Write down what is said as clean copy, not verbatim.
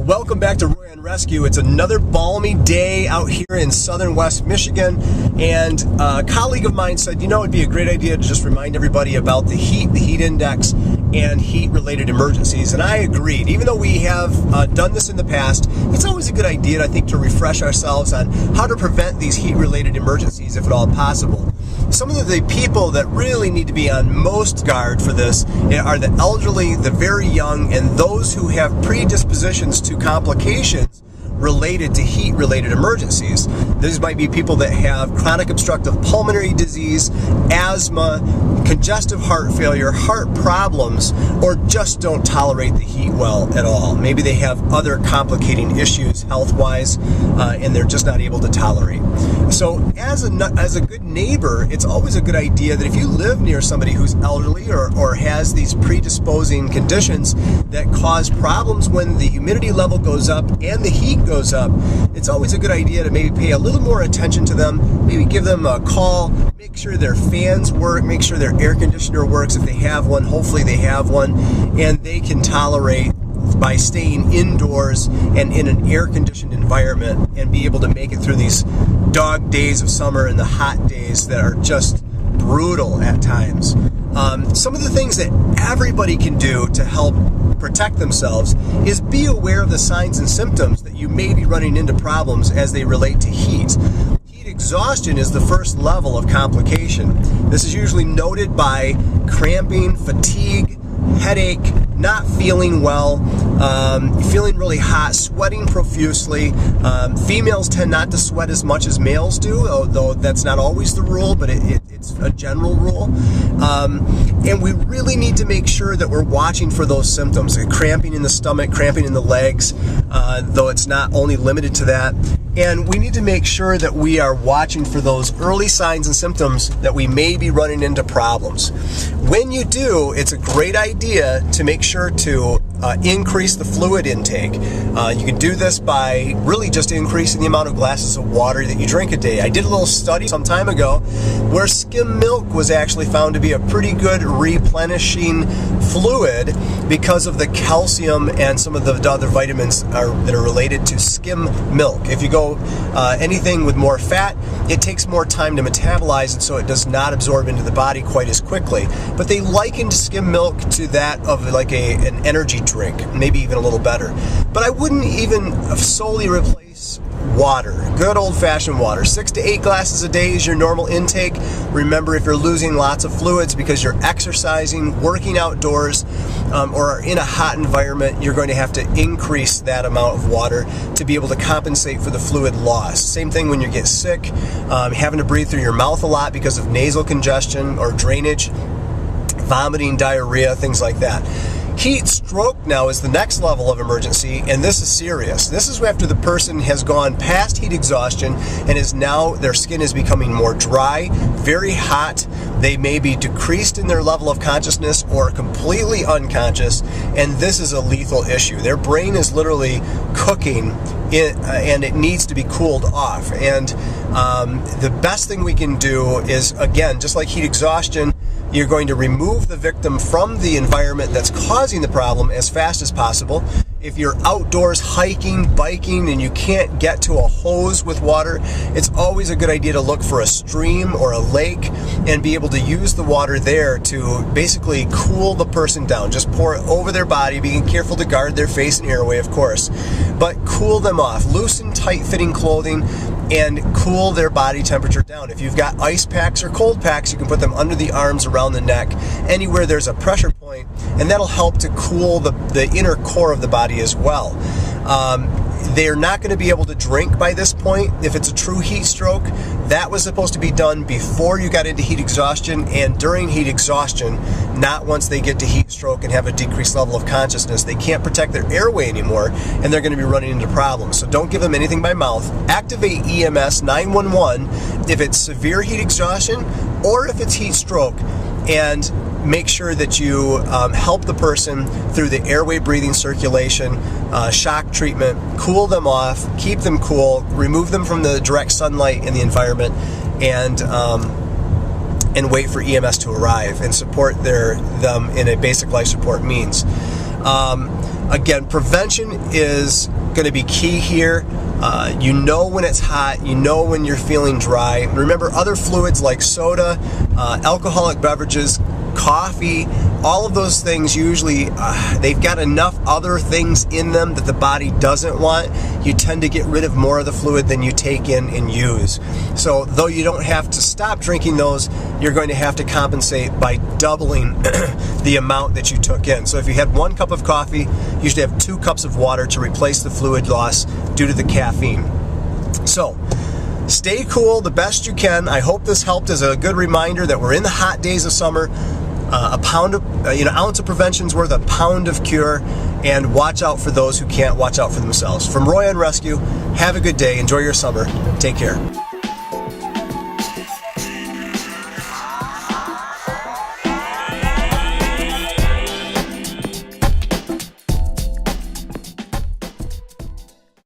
Welcome back to Roy on Rescue. It's another balmy day out here in southern West Michigan, and a colleague of mine said, it'd be a great idea to just remind everybody about the heat index, and heat-related emergencies, and I agreed. Even though we have done this in the past, it's always a good idea, I think, to refresh ourselves on how to prevent these heat-related emergencies, if at all possible. Some of the people that really need to be on most guard for this are the elderly, the very young, and those who have predispositions to complications related to heat-related emergencies. These might be people that have chronic obstructive pulmonary disease, asthma, congestive heart failure, heart problems, or just don't tolerate the heat well at all. Maybe they have other complicating issues health-wise, and they're just not able to tolerate. So as a good neighbor, it's always a good idea that if you live near somebody who's elderly or has these predisposing conditions that cause problems when the humidity level goes up and the heat goes up, it's always a good idea to maybe pay a little more attention to them, maybe give them a call, make sure their fans work, make sure their air conditioner works if they have one, hopefully they have one, and they can tolerate by staying indoors and in an air-conditioned environment and be able to make it through these dog days of summer and the hot days that are just brutal at times. Some of the things that everybody can do to help protect themselves is be aware of the signs and symptoms that you may be running into problems as they relate to heat. Heat exhaustion is the first level of complication. This is usually noted by cramping, fatigue, headache, not feeling well, feeling really hot, sweating profusely. Females tend not to sweat as much as males do, although that's not always the rule, but it's a general rule. And we really need to make sure that we're watching for those symptoms, cramping in the stomach, cramping in the legs, though it's not only limited to that. And we need to make sure that we are watching for those early signs and symptoms that we may be running into problems. When you do, it's a great idea to make sure to increase the fluid intake. You can do this by really just increasing the amount of glasses of water that you drink a day. I did a little study some time ago where skim milk was actually found to be a pretty good replenishing fluid because of the calcium and some of the other vitamins that are related to skim milk. If you go anything with more fat, it takes more time to metabolize, and so it does not absorb into the body quite as quickly. But they likened skim milk to that of like an energy drink, maybe even a little better. But I wouldn't even solely replace water, good old-fashioned water. 6 to 8 glasses a day is your normal intake. Remember, if you're losing lots of fluids because you're exercising, working outdoors, or are in a hot environment, you're going to have to increase that amount of water to be able to compensate for the fluid loss. Same thing when you get sick, having to breathe through your mouth a lot because of nasal congestion or drainage, vomiting, diarrhea, things like that. Heat stroke now is the next level of emergency, and this is serious. This is after the person has gone past heat exhaustion and is now, their skin is becoming more dry, very hot. They may be decreased in their level of consciousness or completely unconscious, and this is a lethal issue. Their brain is literally cooking, and it needs to be cooled off. And the best thing we can do is, again, just like heat exhaustion, you're going to remove the victim from the environment that's causing the problem as fast as possible. If you're outdoors hiking, biking, and you can't get to a hose with water, it's always a good idea to look for a stream or a lake and be able to use the water there to basically cool the person down. Just pour it over their body, being careful to guard their face and airway, of course, but cool them off. Loosen tight-fitting clothing and cool their body temperature down. If you've got ice packs or cold packs, you can put them under the arms, around the neck, anywhere there's a pressure point, and that'll help to cool the inner core of the body as well. They're not going to be able to drink by this point. If it's a true heat stroke, that was supposed to be done before you got into heat exhaustion and during heat exhaustion, not once they get to heat stroke and have a decreased level of consciousness. They can't protect their airway anymore, and they're going to be running into problems. So don't give them anything by mouth. Activate EMS 911 if it's severe heat exhaustion or if it's heat stroke, and make sure that you help the person through the airway, breathing, circulation, shock treatment, cool them off, keep them cool, remove them from the direct sunlight in the environment, and wait for EMS to arrive and support them in a basic life support means. Again, prevention is going to be key here. You know when it's hot, you know when you're feeling dry. Remember, other fluids like soda, alcoholic beverages, coffee, all of those things usually, they've got enough other things in them that the body doesn't want. You tend to get rid of more of the fluid than you take in and use. So though you don't have to stop drinking those, you're going to have to compensate by doubling the amount that you took in. So if you had 1 cup of coffee, you should have 2 cups of water to replace the fluid loss due to the caffeine. So stay cool the best you can. I hope this helped as a good reminder that we're in the hot days of summer. An ounce of prevention is worth a pound of cure, and watch out for those who can't watch out for themselves. From Roy on Rescue, have a good day. Enjoy your summer. Take care.